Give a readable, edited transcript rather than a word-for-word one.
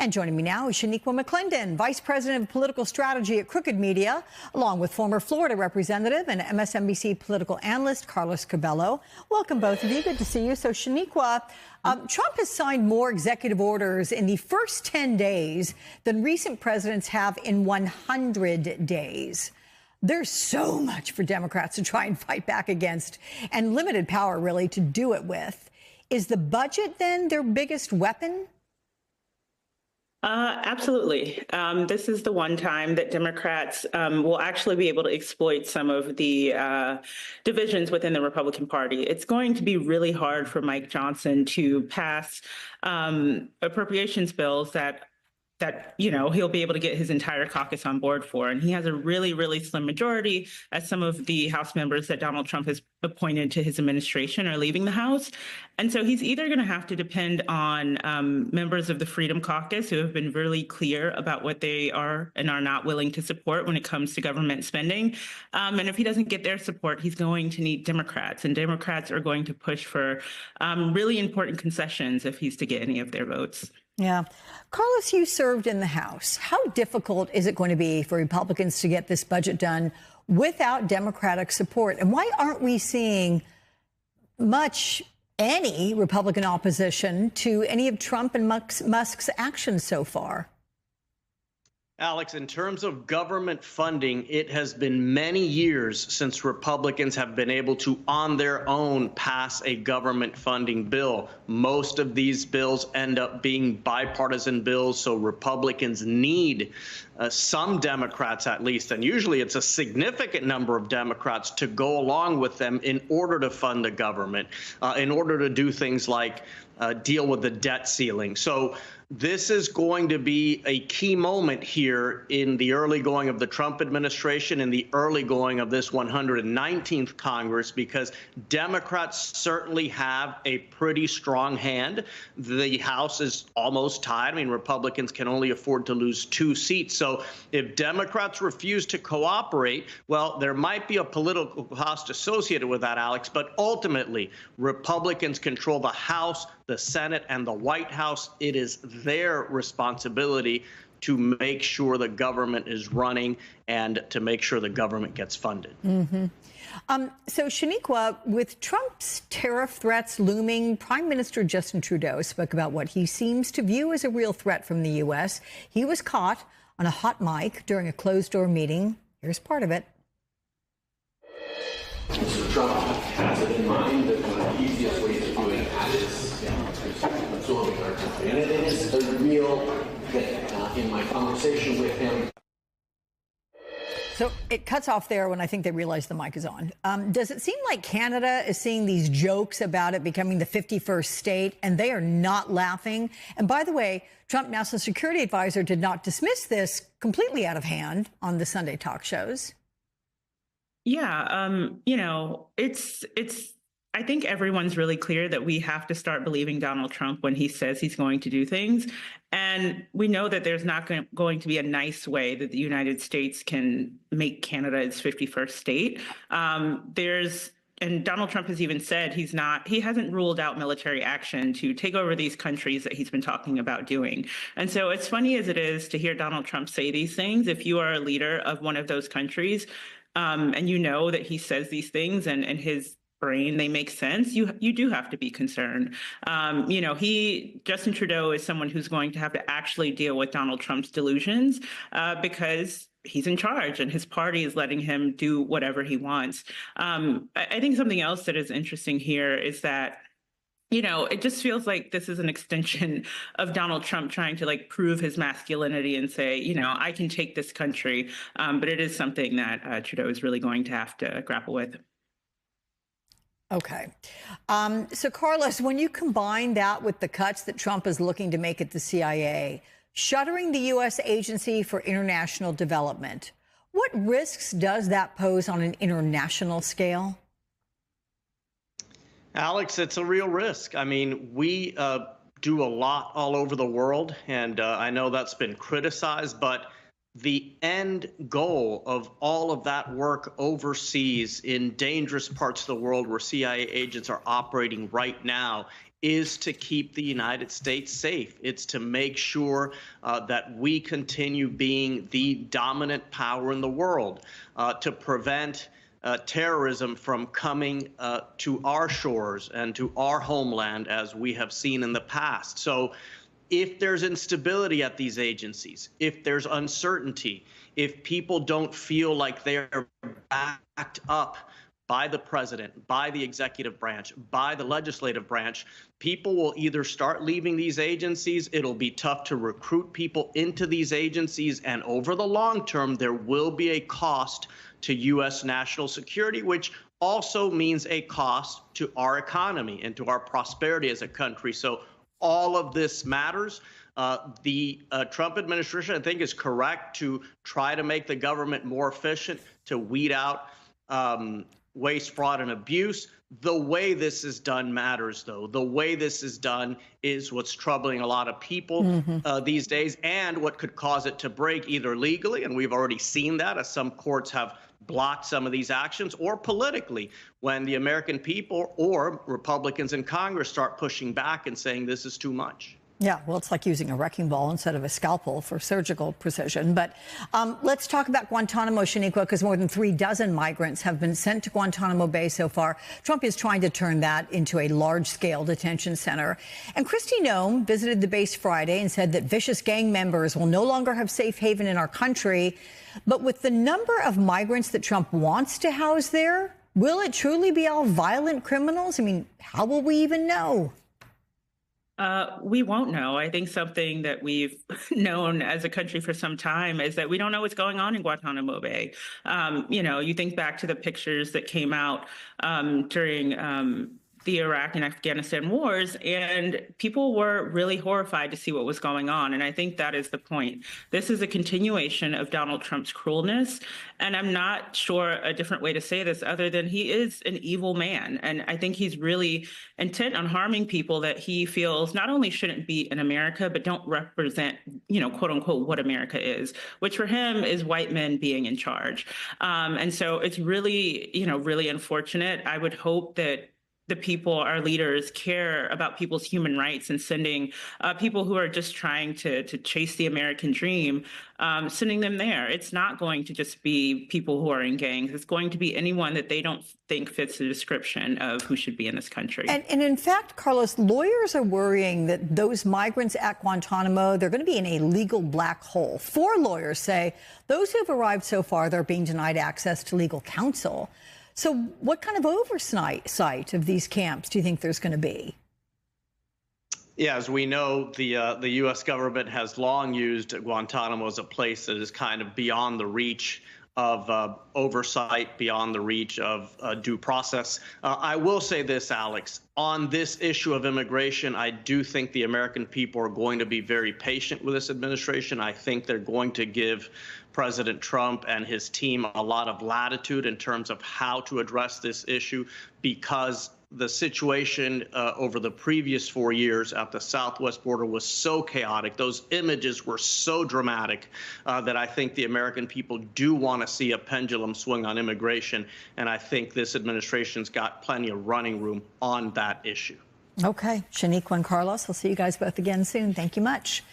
And joining me now is Shaniqua McClendon, Vice President of Political Strategy at Crooked Media, along with former Florida Representative and MSNBC political analyst Carlos Curbelo. Welcome, both of you. Good to see you. So, Shaniqua, Trump has signed more executive orders in the first 10 days than recent presidents have in 100 days. There's so much for Democrats to try and fight back against, and limited power, really, to do it with. Is the budget, then, their biggest weapon? Absolutely. This is the one time that Democrats will actually be able to exploit some of the divisions within the Republican Party. It's going to be really hard for Mike Johnson to pass appropriations bills that he'll be able to get his entire caucus on board for. And he has a really, really slim majority, as some of the House members that Donald Trump has appointed to his administration are leaving the House. And so he's either going to have to depend on members of the Freedom Caucus who have been really clear about what they are and are not willing to support when it comes to government spending. And if he doesn't get their support, he's going to need Democrats. And Democrats are going to push for really important concessions if he's to get any of their votes. Yeah. Carlos, you served in the House. How difficult is it going to be for Republicans to get this budget done without Democratic support? And why aren't we seeing any Republican opposition to any of Trump and Musk's actions so far? Alex, in terms of government funding, it has been many years since Republicans have been able to, on their own, pass a government funding bill. Most of these bills end up being bipartisan bills, so Republicans need some Democrats at least, and usually it's a significant number of Democrats to go along with them in order to fund the government, in order to do things like deal with the debt ceiling. So this is going to be a key moment here in the early going of the Trump administration and the early going of this 119th Congress, because Democrats certainly have a pretty strong hand. The House is almost tied. I mean, Republicans can only afford to lose 2 seats. So if Democrats refuse to cooperate, well, there might be a political cost associated with that, Alex, but ultimately Republicans control the House, the Senate, and the White House. It is their responsibility to make sure the government is running and to make sure the government gets funded. Mm-hmm. So, Shaniqua, with Trump's tariff threats looming, Prime Minister Justin Trudeau spoke about what he seems to view as a real threat from the U.S. He was caught on a hot mic during a closed-door meeting. Here's part of it. Mr. Trump has it in mind that one of the easiest ways of doing that is absorbing our country. And it is a real thing. In my conversation with him. So it cuts off there when I think they realize the mic is on. Does it seem like Canada is seeing these jokes about it becoming the 51st state, and they are not laughing? And by the way, Trump National Security Advisor did not dismiss this completely out of hand on the Sunday talk shows. Yeah, I think everyone's really clear that we have to start believing Donald Trump when he says he's going to do things. And we know that there's not going to be a nice way that the United States can make Canada its 51st state. And Donald Trump has even said he hasn't ruled out military action to take over these countries that he's been talking about doing. And so as funny as it is to hear Donald Trump say these things, if you are a leader of one of those countries, and you know that he says these things and his brain, they make sense, you do have to be concerned. Justin Trudeau is someone who's going to have to actually deal with Donald Trump's delusions because he's in charge and his party is letting him do whatever he wants. I think something else that is interesting here is that it just feels like this is an extension of Donald Trump trying to prove his masculinity and say, I can take this country. But it is something that Trudeau is really going to have to grapple with. Okay. So, Carlos, when you combine that with the cuts that Trump is looking to make at the CIA, shuttering the U.S. Agency for International Development, what risks does that pose on an international scale? Alex, it's a real risk. I mean, we do a lot all over the world, and I know that's been criticized, but the end goal of all of that work overseas in dangerous parts of the world where CIA agents are operating right now is to keep the United States safe. It's to make sure that we continue being the dominant power in the world, to prevent terrorism from coming to our shores and to our homeland, as we have seen in the past. So if there's instability at these agencies, if there's uncertainty, if people don't feel like they're backed up by the president, by the executive branch, by the legislative branch, people will either start leaving these agencies, it'll be tough to recruit people into these agencies, and over the long term, there will be a cost to U.S. national security, which also means a cost to our economy and to our prosperity as a country. So all of this matters. The Trump administration, I think, is correct to try to make the government more efficient, to weed out waste, fraud, and abuse. The way this is done matters, though. The way this is done is what's troubling a lot of people these days, and what could cause it to break, either legally, and we've already seen that as some courts have blocked some of these actions, or politically, when the American people or Republicans in Congress start pushing back and saying this is too much. Yeah, well, it's like using a wrecking ball instead of a scalpel for surgical precision. But let's talk about Guantanamo, Shaniqua, because more than 36 migrants have been sent to Guantanamo Bay so far. Trump is trying to turn that into a large-scale detention center. And Kristi Noem visited the base Friday and said that vicious gang members will no longer have safe haven in our country. But with the number of migrants that Trump wants to house there, will it truly be all violent criminals? I mean, how will we even know? We won't know. I think something that we've known as a country for some time is that we don't know what's going on in Guantanamo Bay. You think back to the pictures that came out during the Iraq and Afghanistan wars, and people were really horrified to see what was going on. And I think that is the point. This is a continuation of Donald Trump's cruelness. And I'm not sure a different way to say this other than he is an evil man. And I think he's really intent on harming people that he feels not only shouldn't be in America, but don't represent, quote unquote, what America is, which for him is white men being in charge. And so it's really, really unfortunate. I would hope that the people, our leaders, care about people's human rights and sending people who are just trying to chase the American dream, sending them there. It's not going to just be people who are in gangs. It's going to be anyone that they don't think fits the description of who should be in this country. And in fact, Carlos, lawyers are worrying that those migrants at Guantanamo, they're going to be in a legal black hole. 4 lawyers say those who have arrived so far, they're being denied access to legal counsel. So what kind of oversight of these camps do you think there's going to be? Yeah, as we know, the U.S. government has long used Guantanamo as a place that is kind of beyond the reach of oversight, beyond the reach of due process. I will say this, Alex, on this issue of immigration, I do think the American people are going to be very patient with this administration. I think they're going to give President Trump and his team a lot of latitude in terms of how to address this issue, because the situation over the previous 4 years at the southwest border was so chaotic. Those images were so dramatic that I think the American people do want to see a pendulum swing on immigration. And I think this administration's got plenty of running room on that issue. Okay. Shaniqua and Carlos, I'll see you guys both again soon. Thank you much.